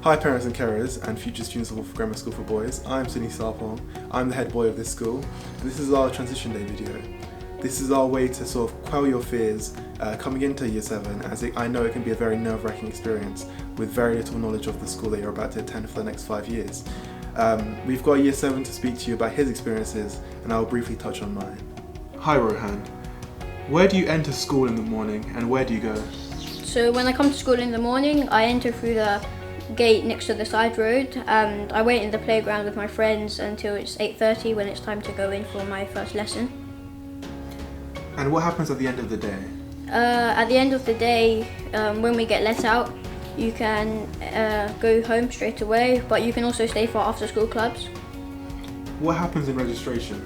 Hi parents and carers and future students of Watford Grammar School for Boys. I'm Sidney. I'm the head boy of this school, and this is our transition day video. This is our way to sort of quell your fears coming into Year 7, as I know it can be a very nerve-wracking experience with very little knowledge of the school that you're about to attend for the next 5 years. We've got Year 7 to speak to you about his experiences, and I'll briefly touch on mine. Hi Rohan, where do you enter school in the morning and where do you go? So when I come to school in the morning, I enter through the gate next to the side road, and I wait in the playground with my friends until it's 8:30 when it's time to go in for my first lesson. And what happens at the end of the day? At the end of the day, when we get let out, you can go home straight away, but you can also stay for after school clubs. What happens in registration?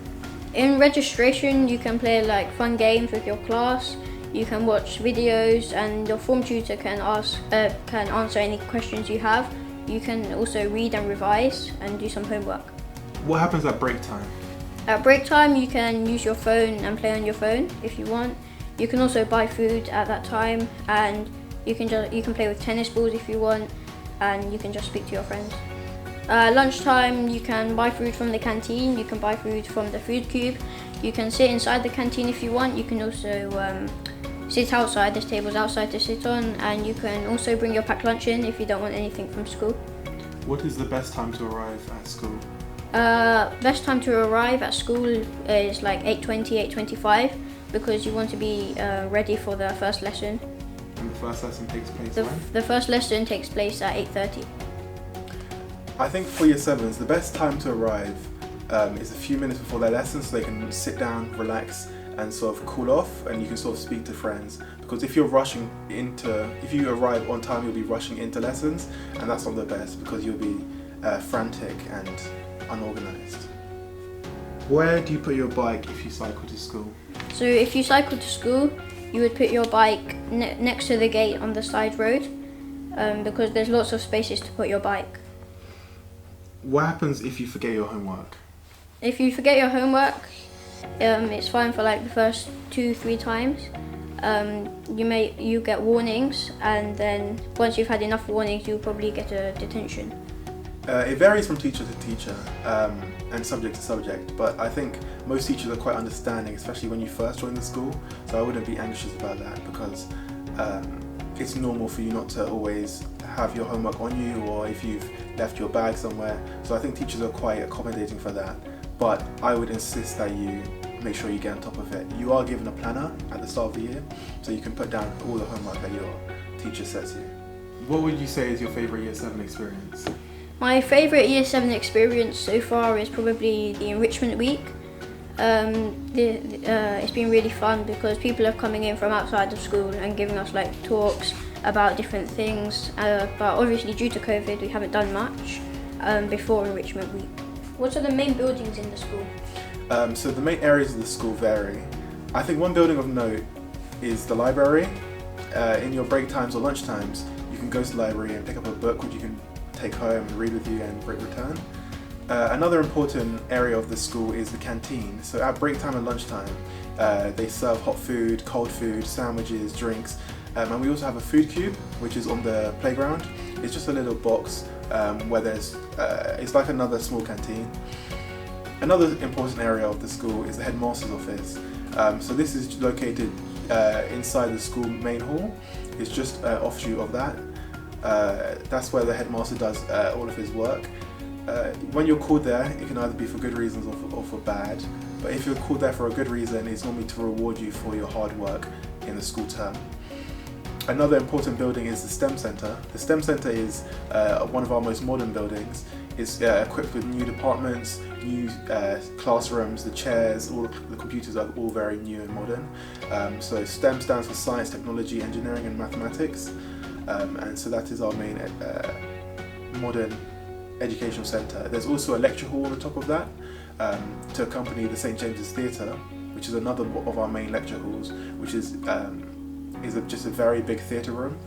In registration, you can play like fun games with your class. You can watch videos, and your form tutor can answer any questions you have. You can also read and revise and do some homework. What happens at break time? At break time, you can use your phone and play on your phone if you want. You can also buy food at that time, and you can play with tennis balls if you want, and you can just speak to your friends. Lunchtime, you can buy food from the canteen. You can buy food from the food cube. You can sit inside the canteen if you want. You can also sit outside. There's tables outside to sit on, and you can also bring your packed lunch in if you don't want anything from school. What is the best time to arrive at school? Best time to arrive at school is like 8:20, 8:25, because you want to be ready for the first lesson. And the first lesson takes place when? The first lesson takes place at 8:30. I think for Year 7s, the best time to arrive is a few minutes before their lesson, so they can sit down, relax, and sort of cool off, and you can sort of speak to friends. Because if you arrive on time, you'll be rushing into lessons, and that's not the best because you'll be frantic and unorganized. Where do you put your bike if you cycle to school? So if you cycle to school, you would put your bike next to the gate on the side road, because there's lots of spaces to put your bike. What happens if you forget your homework? If you forget your homework, it's fine for like the first 2-3 times. You get warnings, and then once you've had enough warnings, you'll probably get a detention. It varies from teacher to teacher and subject to subject, but I think most teachers are quite understanding, especially when you first join the school, so I wouldn't be anxious about that, because it's normal for you not to always have your homework on you, or if you've left your bag somewhere, so I think teachers are quite accommodating for that, but I would insist that you make sure you get on top of it. You are given a planner at the start of the year, so you can put down all the homework that your teacher sets you. What would you say is your favourite Year 7 experience? My favourite Year 7 experience so far is probably the enrichment week. It's been really fun because people are coming in from outside of school and giving us like talks about different things, but obviously due to COVID we haven't done much before enrichment week. What are the main buildings in the school? So the main areas of the school vary. I think one building of note is the library. In your break times or lunch times, you can go to the library and pick up a book which you can take home and read with you and return. Another important area of the school is the canteen. So at break time and lunchtime, they serve hot food, cold food, sandwiches, drinks, and we also have a food cube which is on the playground. It's just a little box where it's like another small canteen. Another important area of the school is the headmaster's office. So this is located inside the school main hall. It's just an offshoot of that. That's where the headmaster does all of his work. When you're called there, it can either be for good reasons or for bad, but if you're called there for a good reason, it's normally to reward you for your hard work in the school term. Another important building is the STEM Centre. The STEM Centre is one of our most modern buildings. It's equipped with new departments, new classrooms, the chairs, all the computers are all very new and modern. So STEM stands for Science, Technology, Engineering and Mathematics. And so that is our main modern educational centre. There's also a lecture hall on the top of that to accompany the St James's Theatre, which is another of our main lecture halls, which is just a very big theatre room,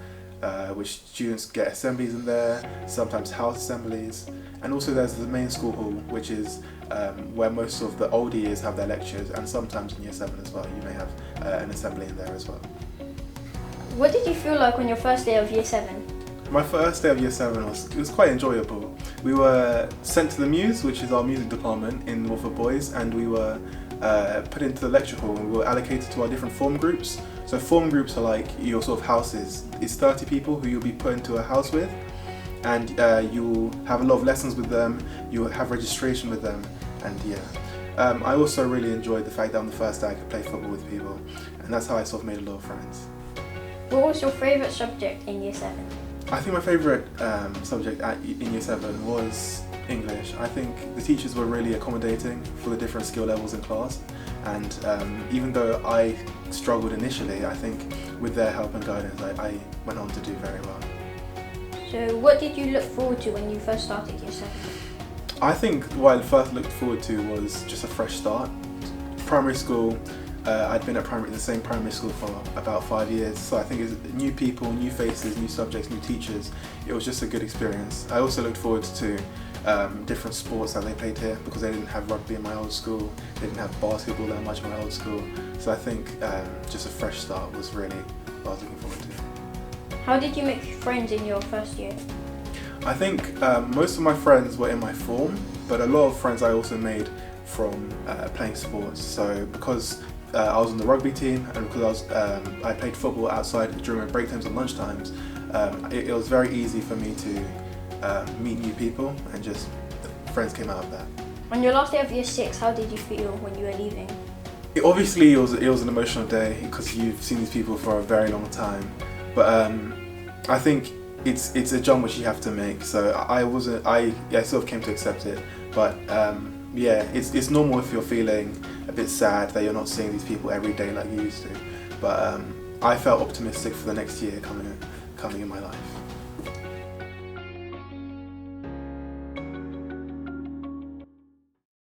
which students get assemblies in there, sometimes house assemblies. And also there's the main school hall, which is where most of the older years have their lectures, and sometimes in Year 7 as well, you may have an assembly in there as well. What did you feel like on your first day of Year 7? My first day of year 7 was quite enjoyable. We were sent to the Muse, which is our music department in Watford Boys, and we were put into the lecture hall and we were allocated to our different form groups. So form groups are like your sort of houses. It's 30 people who you'll be put into a house with, and you'll have a lot of lessons with them, you'll have registration with them, and yeah. I also really enjoyed the fact that on the first day I could play football with people, and that's how I sort of made a lot of friends. What was your favourite subject in year 7? I think my favourite subject in year 7 was English. I think the teachers were really accommodating for the different skill levels in class, and even though I struggled initially, I think with their help and guidance I went on to do very well. So what did you look forward to when you first started year 7? I think what I first looked forward to was just a fresh start. Primary school, I'd been at the same primary school for about 5 years, so I think it's new people, new faces, new subjects, new teachers. It was just a good experience. I also looked forward to different sports that they played here, because they didn't have rugby in my old school, they didn't have basketball that much in my old school, so I think just a fresh start was really what I was looking forward to. How did you make friends in your first year? I think most of my friends were in my form, but a lot of friends I also made from playing sports. So because I was on the rugby team, and because I played football outside during my break times and lunch times, it was very easy for me to meet new people, and just friends came out of that. On your last day of year 6, how did you feel when you were leaving? Obviously it was an emotional day, because you've seen these people for a very long time, but I think it's a jump which you have to make. So I sort of came to accept it, but yeah, it's normal if you're feeling a bit sad that you're not seeing these people every day like you used to, but I felt optimistic for the next year coming in my life.